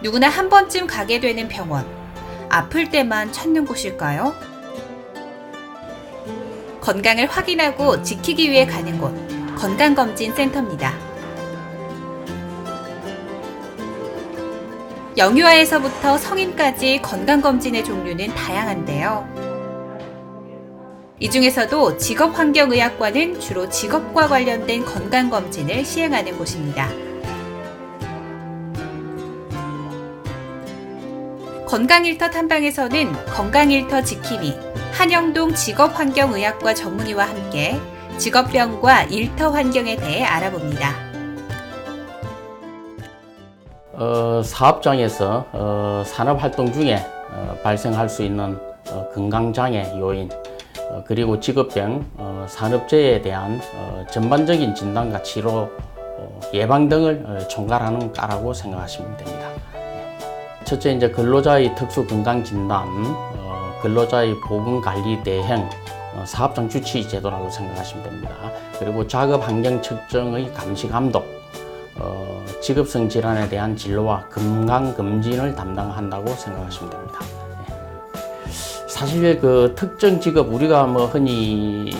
누구나 한 번쯤 가게 되는 병원. 아플 때만 찾는 곳일까요? 건강을 확인하고 지키기 위해 가는 곳, 건강검진센터입니다. 영유아에서부터 성인까지 건강검진의 종류는 다양한데요. 이 중에서도 직업환경의학과는 주로 직업과 관련된 건강검진을 시행하는 곳입니다. 건강일터 탐방에서는 건강일터 지킴이, 한영동 직업환경의학과 전문의와 함께 직업병과 일터 환경에 대해 알아봅니다. 사업장에서 산업활동 중에 발생할 수 있는 건강장애 요인, 그리고 직업병, 산업재해에 대한 전반적인 진단과 치료, 예방 등을 총괄하는 과라고 생각하시면 됩니다. 첫째, 이제 근로자의 특수 건강 진단, 근로자의 보건 관리 대행, 사업장 주치 제도라고 생각하시면 됩니다. 그리고 작업 환경 측정의 감시 감독, 직업성 질환에 대한 진료와 건강 검진을 담당한다고 생각하시면 됩니다. 사실 그 특정 직업, 우리가 흔히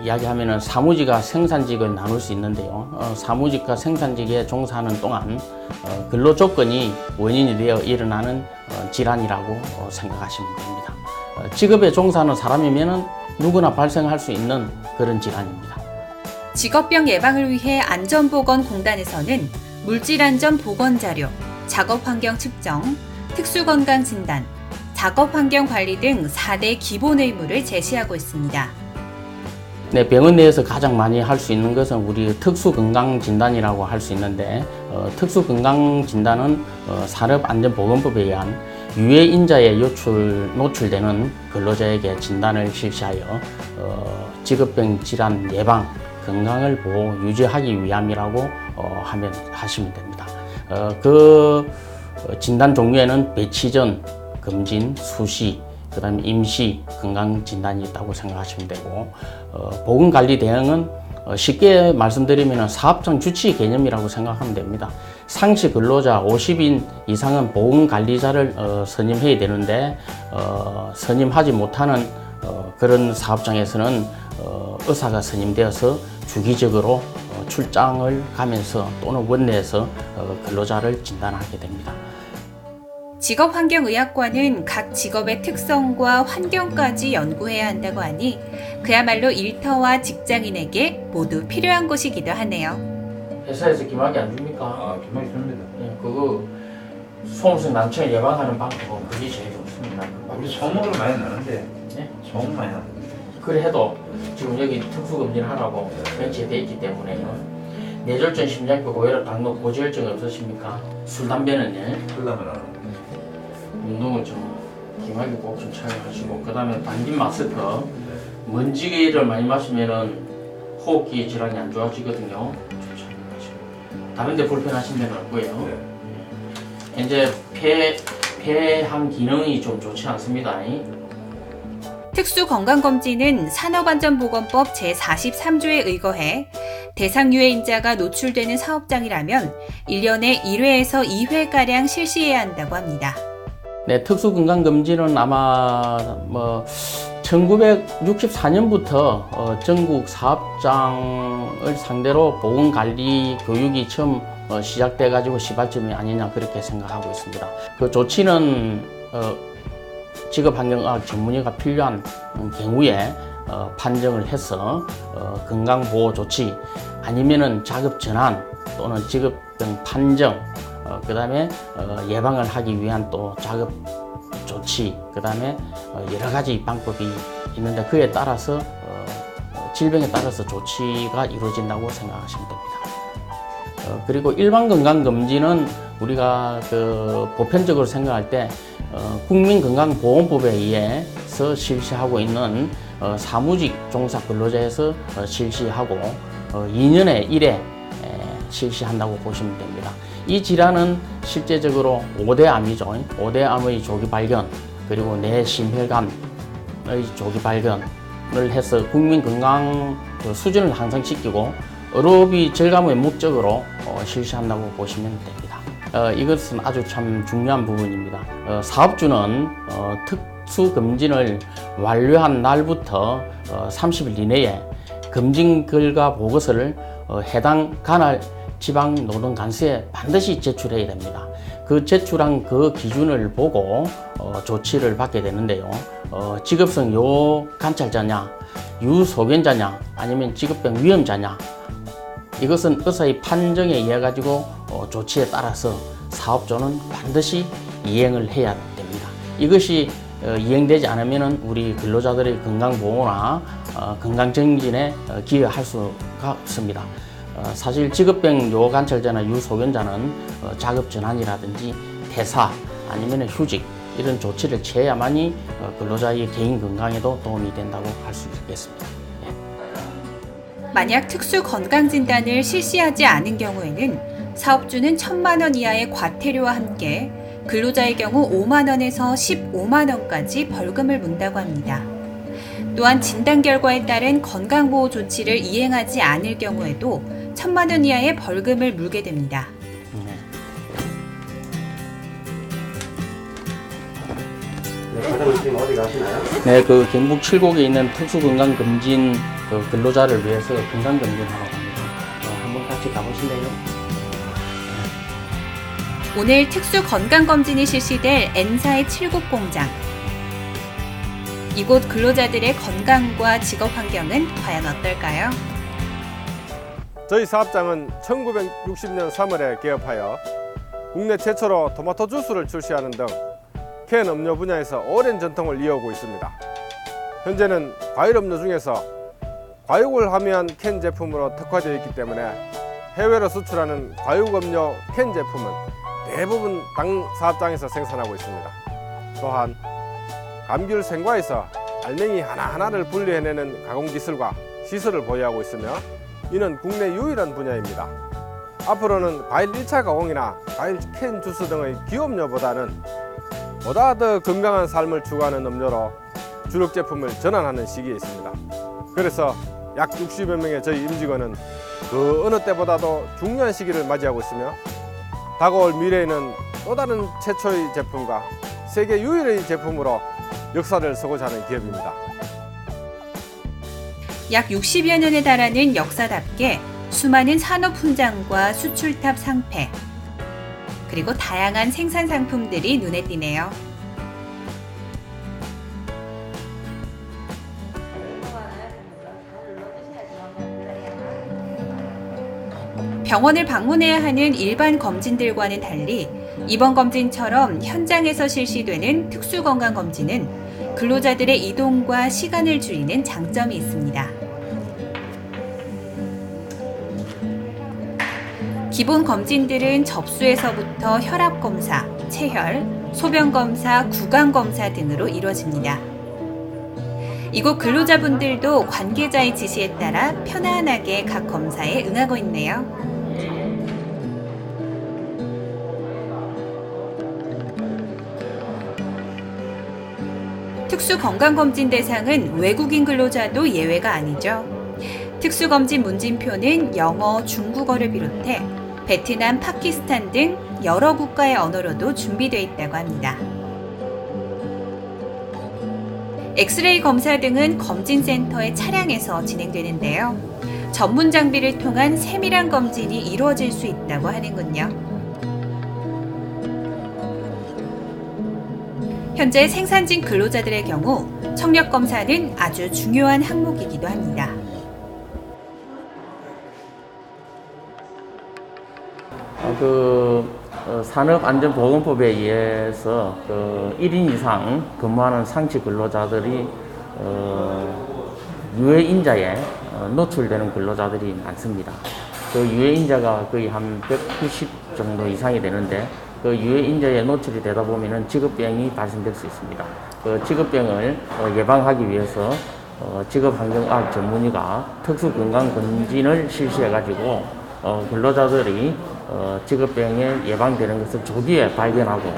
이야기하면은 사무직과 생산직을 나눌 수 있는데요. 사무직과 생산직에 종사하는 동안 근로 조건이 원인이 되어 일어나는 질환이라고 생각하시면 됩니다. 직업에 종사하는 사람이면은 누구나 발생할 수 있는 그런 질환입니다. 직업병 예방을 위해 안전보건공단에서는 물질안전보건자료, 작업환경 측정, 특수건강진단, 작업환경관리 등 4대 기본 의무를 제시하고 있습니다. 네, 병원 내에서 가장 많이 할 수 있는 것은 우리 특수건강진단이라고 할 수 있는데, 특수건강진단은 산업안전보건법에 의한 유해인자에 노출되는 근로자에게 진단을 실시하여 직업병 질환 예방, 건강을 보호, 유지하기 위함이라고 하시면 됩니다. 그 진단 종류에는 배치전, 검진, 수시, 그 다음에 임시 건강진단이 있다고 생각하시면 되고, 보건관리 대응은 쉽게 말씀드리면 사업장 주치 개념이라고 생각하면 됩니다. 상시 근로자 50인 이상은 보건관리자를 선임해야 되는데, 선임하지 못하는 그런 사업장에서는 의사가 선임되어서 주기적으로 출장을 가면서 또는 원내에서 근로자를 진단하게 됩니다. 직업환경의학과는 각 직업의 특성과 환경까지 연구해야 한다고 하니 그야말로 일터와 직장인에게 모두 필요한 곳이기도 하네요. 회사에서 기막이 안 줍니까? 기막이 줍니다. 네, 그거 소음성 난청을 예방하는 방법은 그게 제일 좋습니다. 우리 소음을 많이 나는데, 네? 소음 많이 나는데. 그래도 지금 여기 특수검진 하라고 배치되어 있기 때문에요. 뇌졸중, 심장병, 고혈압, 당뇨, 고지혈증 없으십니까? 술, 담배는 흘러면 안 하는 운동은 좀 기막이 꼭 좀 착용하시고, 그 다음에 방진 마스크, 먼지를 많이 마시면은 호흡기 질환이 안 좋아지거든요. 좀 착용하시고, 다른 데 불편하신 데는 없고요. 네. 이제 폐암 기능이 좀 좋지 않습니다. 특수건강검진은 산업안전보건법 제43조에 의거해 대상 유해인자가 노출되는 사업장이라면 1년에 1회에서 2회가량 실시해야 한다고 합니다. 네, 특수건강검진은 아마 1964년부터 전국 사업장을 상대로 보건관리 교육이 처음 시작돼가지고 시발점이 아니냐 그렇게 생각하고 있습니다. 그 조치는 직업환경의학 전문의가 필요한 경우에 판정을 해서 건강보호 조치, 아니면은 작업 전환 또는 직업병 판정, 그 다음에 예방을 하기 위한 또 작업 조치, 그 다음에 여러 가지 방법이 있는데 그에 따라서 질병에 따라서 조치가 이루어진다고 생각하시면 됩니다. 그리고 일반 건강검진은 우리가 보편적으로 생각할 때 국민건강보험법에 의해서 실시하고 있는 사무직 종사 근로자에서 실시하고 2년에 1회 실시한다고 보시면 됩니다. 이 질환은 실제적으로 5대 암이죠. 5대 암의 조기 발견, 그리고 뇌심혈관의 조기 발견을 해서 국민 건강 수준을 향상시키고 의료비 절감의 목적으로 실시한다고 보시면 됩니다. 이것은 아주 참 중요한 부분입니다. 사업주는 특수 검진을 완료한 날부터 30일 이내에 검진 결과 보고서를 해당 관할 지방노동관서에 반드시 제출해야 됩니다. 그 제출한 그 기준을 보고 조치를 받게 되는데요. 직업성 요 관찰자냐, 유소견자냐, 아니면 직업병 위험자냐, 이것은 의사의 판정에 의해 가지고 조치에 따라서 사업주는 반드시 이행을 해야 됩니다. 이것이 이행되지 않으면 우리 근로자들의 건강보호나 건강증진에 기여할 수가 없습니다. 사실 직업병 요관찰자나 유소견자는 작업전환이라든지 퇴사 아니면 휴직 이런 조치를 취해야만이 근로자의 개인 건강에도 도움이 된다고 할 수 있겠습니다. 만약 특수 건강진단을 실시하지 않은 경우에는 사업주는 1,000만 원 이하의 과태료와 함께 근로자의 경우 5만 원에서 15만 원까지 벌금을 문다고 합니다. 또한 진단 결과에 따른 건강보호 조치를 이행하지 않을 경우에도 1,000만 원 이하의 벌금을 물게 됩니다. 과장님 지금 어디 가시나요? 네, 그 경북 칠곡에 있는 특수건강검진 근로자를 위해서 건강검진하러 갑니다. 한번 같이 가보실래요? 오늘 특수 건강검진이 실시될 N사의 칠곡공장. 이곳 근로자들의 건강과 직업 환경은 과연 어떨까요? 저희 사업장은 1960년 3월에 개업하여 국내 최초로 토마토 주스를 출시하는 등 캔 음료 분야에서 오랜 전통을 이어오고 있습니다. 현재는 과일 음료 중에서 과육을 함유한 캔 제품으로 특화되어 있기 때문에 해외로 수출하는 과육 음료 캔 제품은 대부분 당 사업장에서 생산하고 있습니다. 또한 감귤 생과에서 알맹이 하나하나를 분리해내는 가공기술과 시설을 보유하고 있으며 이는 국내 유일한 분야입니다. 앞으로는 과일 1차 가공이나 과일 캔 주스 등의 기업료보다는 보다 더 건강한 삶을 추구하는 음료로 주력 제품을 전환하는 시기에 있습니다. 그래서 약 60여 명의 저희 임직원은 그 어느 때보다도 중요한 시기를 맞이하고 있으며 다가올 미래에는 또 다른 최초의 제품과 세계 유일의 제품으로 역사를 서고자 하는 기업입니다. 약 60여 년에 달하는 역사답게 수많은 산업 훈장과 수출탑 상패, 그리고 다양한 생산 상품들이 눈에 띄네요. 병원을 방문해야 하는 일반 검진들과는 달리 이번 검진처럼 현장에서 실시되는 특수건강검진은 근로자들의 이동과 시간을 줄이는 장점이 있습니다. 기본 검진들은 접수에서부터 혈압검사, 체혈, 소변검사, 구강검사 등으로 이루어집니다. 이곳 근로자분들도 관계자의 지시에 따라 편안하게 각 검사에 응하고 있네요. 특수건강검진 대상은 외국인 근로자도 예외가 아니죠. 특수검진 문진표는 영어, 중국어를 비롯해 베트남, 파키스탄 등 여러 국가의 언어로도 준비되어 있다고 합니다. 엑스레이 검사 등은 검진센터의 차량에서 진행되는데요. 전문 장비를 통한 세밀한 검진이 이루어질 수 있다고 하는군요. 현재 생산직 근로자들의 경우 청력 검사는 아주 중요한 항목이기도 합니다. 산업안전보건법에 의해서 1인 이상 근무하는 상시 근로자들이 유해인자에 노출되는 근로자들이 많습니다. 그 유해인자가 거의 한 190 정도 이상이 되는데 그 유해인자에 노출이 되다 보면 직업병이 발생될 수 있습니다. 그 직업병을 예방하기 위해서 직업환경의학 전문의가 특수건강검진을 실시해가지고 근로자들이 직업병에 예방되는 것을 조기에 발견하고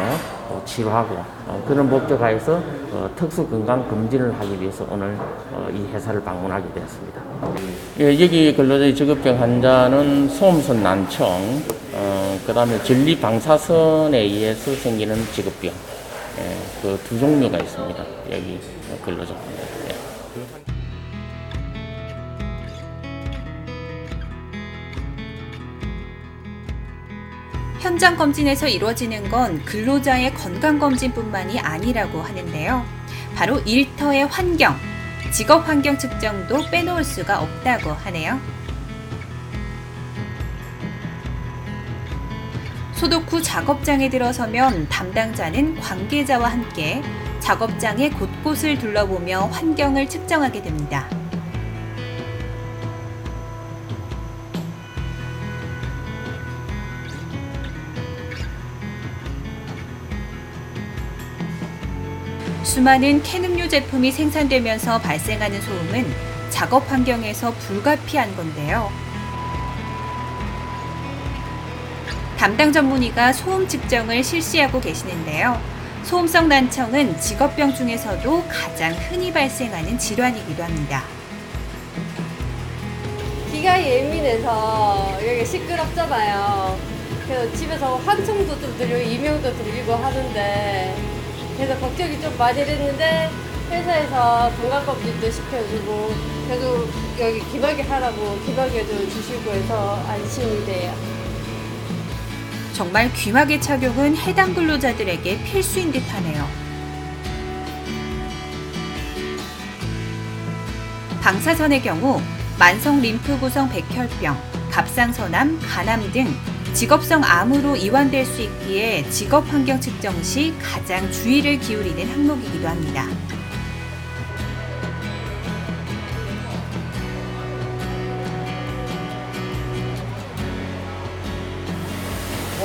치료하고 그런 목적하에서 특수건강검진을 하기 위해서 오늘 이 회사를 방문하게 되었습니다. 여기 근로자의 직업병 환자는 소음선 난청, 그다음에 전리 방사선에 의해서 생기는 직업병, 그 두 종류가 있습니다. 여기 근로자분들. 현장 검진에서 이루어지는 건 근로자의 건강 검진뿐만이 아니라고 하는데요. 바로 일터의 환경, 직업 환경 측정도 빼놓을 수가 없다고 하네요. 소독 후 작업장에 들어서면 담당자는 관계자와 함께 작업장의 곳곳을 둘러보며 환경을 측정하게 됩니다. 수많은 캔음료 제품이 생산되면서 발생하는 소음은 작업 환경에서 불가피한 건데요. 담당 전문의가 소음 측정을 실시하고 계시는데요. 소음성 난청은 직업병 중에서도 가장 흔히 발생하는 질환이기도 합니다. 귀가 예민해서 여기 시끄럽잖아요. 그래서 집에서 환청도 좀 들리고 이명도 들리고 하는데 그래서 걱정이 좀 많이 됐는데 회사에서 건강검진도 시켜주고 그래도 여기 기막이 하라고 기막에도 주시고 해서 안심이 돼요. 정말 귀마개 착용은 해당 근로자들에게 필수인 듯하네요. 방사선의 경우 만성 림프 구성 백혈병, 갑상선암, 간암 등 직업성 암으로 이완될 수 있기에 직업 환경 측정 시 가장 주의를 기울이는 항목이기도 합니다.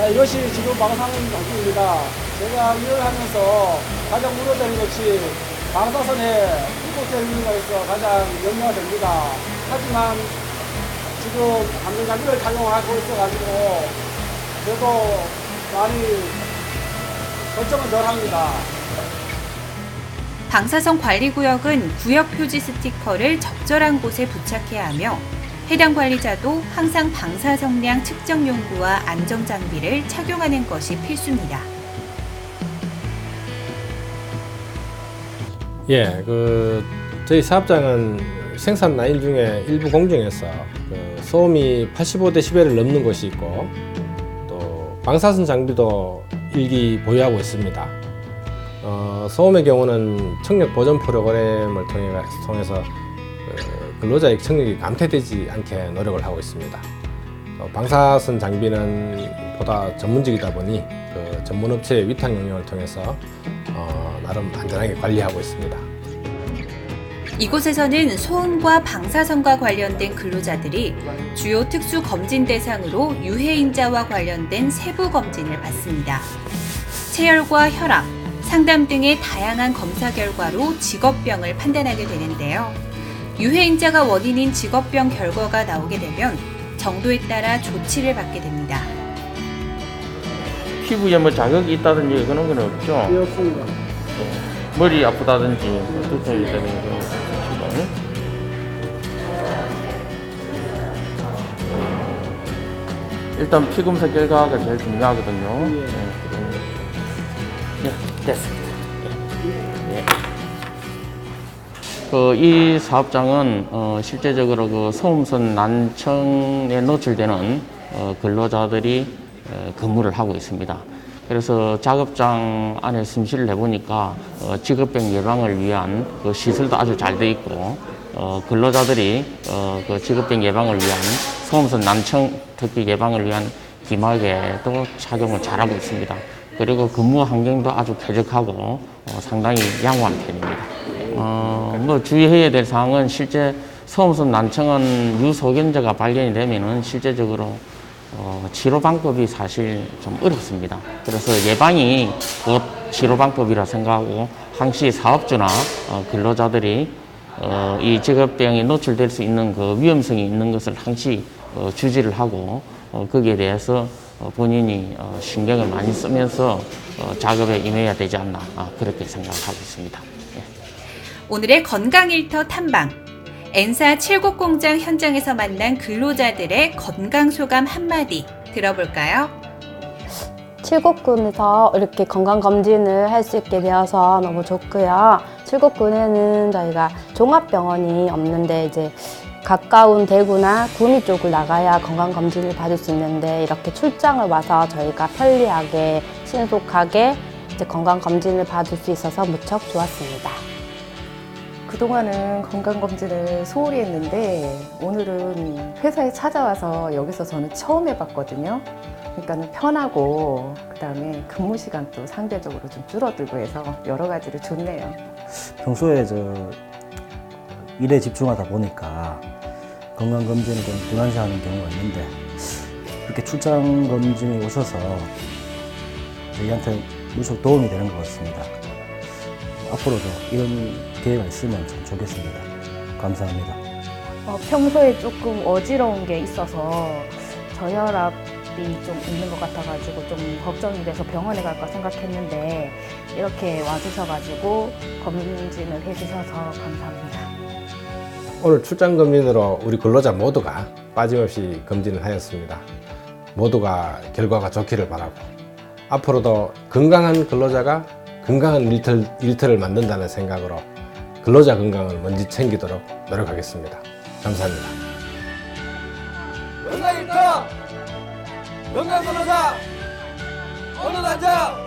이것이 지금 방사선 장비입니다. 제가 일을 하면서 가장 우려되는 것이 방사선에 흡입되는 것에서 가장 염려가 됩니다. 하지만 지금 안전장비를 착용하고 있어가지고 그래도 많이 걱정은 덜 합니다. 방사선 관리구역은 구역 표지 스티커를 적절한 곳에 부착해야 하며 해당 관리자도 항상 방사성량 측정 용구와 안전장비를 착용하는 것이 필수입니다. 예, 저희 사업장은 생산 라인 중에 일부 공정에서 소음이 85dB를 넘는 곳이 있고 또 방사선 장비도 일기 보유하고 있습니다. 소음의 경우는 청력 보전 프로그램을 통해서 근로자의 청력이 감퇴되지 않게 노력을 하고 있습니다. 방사선 장비는 보다 전문적이다 보니 전문 업체의 위탁 용역을 통해서 나름 안전하게 관리하고 있습니다. 이곳에서는 소음과 방사선과 관련된 근로자들이 주요 특수 검진 대상으로 유해인자와 관련된 세부 검진을 받습니다. 체열과 혈압, 상담 등의 다양한 검사 결과로 직업병을 판단하게 되는데요. 유해인자가 원인인 직업병 결과가 나오게 되면 정도에 따라 조치를 받게 됩니다. 피부에 뭐 자극이 있다든지 그런 건 없죠? 예, 없습니다. 머리 아프다든지 두통이 있다든지 그런 거 없죠? 일단 피 검사 결과가 제일 중요하거든요. 예, 됐습니다. 예. 이 사업장은 실제적으로 소음선 난청에 노출되는 근로자들이 근무를 하고 있습니다. 그래서 작업장 안에 심시를 해보니까 직업병 예방을 위한 시설도 아주 잘 돼 있고 근로자들이 직업병 예방을 위한 소음선 난청 특히 예방을 위한 기막에도 착용을 잘하고 있습니다. 그리고 근무 환경도 아주 쾌적하고 상당히 양호한 편입니다. 주의해야 될 사항은 실제 소음선 난청은 유소견자가 발견이 되면은 실제적으로 치료 방법이 사실 좀 어렵습니다. 그래서 예방이 곧 치료 방법이라 생각하고 항시 사업주나 근로자들이 이 직업병에 노출될 수 있는 위험성이 있는 것을 항시 주지를 하고 거기에 대해서 본인이 신경을 많이 쓰면서 작업에 임해야 되지 않나 그렇게 생각하고 있습니다. 예. 오늘의 건강일터 탐방. N사 7곡 공장 현장에서 만난 근로자들의 건강소감 한마디 들어볼까요? 칠곡군에서 이렇게 건강검진을 할 수 있게 되어서 너무 좋고요. 칠곡군에는 저희가 종합병원이 없는데 이제 가까운 대구나 구미 쪽을 나가야 건강검진을 받을 수 있는데 이렇게 출장을 와서 저희가 편리하게 신속하게 이제 건강검진을 받을 수 있어서 무척 좋았습니다. 그동안은 건강검진을 소홀히 했는데 오늘은 회사에 찾아와서 여기서 저는 처음 해봤거든요. 그러니까는 편하고 그다음에 근무 시간도 상대적으로 좀 줄어들고 해서 여러 가지로 좋네요. 평소에 일에 집중하다 보니까 건강검진을 좀 등한시하는 경우가 있는데 이렇게 출장 검진이 오셔서 저희한테 무척 도움이 되는 것 같습니다. 앞으로도 이런 기회가 있으면 참 좋겠습니다. 감사합니다. 평소에 조금 어지러운 게 있어서 저혈압이 좀 있는 것 같아가지고 좀 걱정이 돼서 병원에 갈까 생각했는데 이렇게 와주셔가지고 검진을 해주셔서 감사합니다. 오늘 출장 검진으로 우리 근로자 모두가 빠짐없이 검진을 하였습니다. 모두가 결과가 좋기를 바라고 앞으로도 건강한 근로자가 건강한 일터를 만든다는 생각으로 근로자 건강을 먼저 챙기도록 노력하겠습니다. 감사합니다. 건강 일터 건강 근로자 오늘 앉아.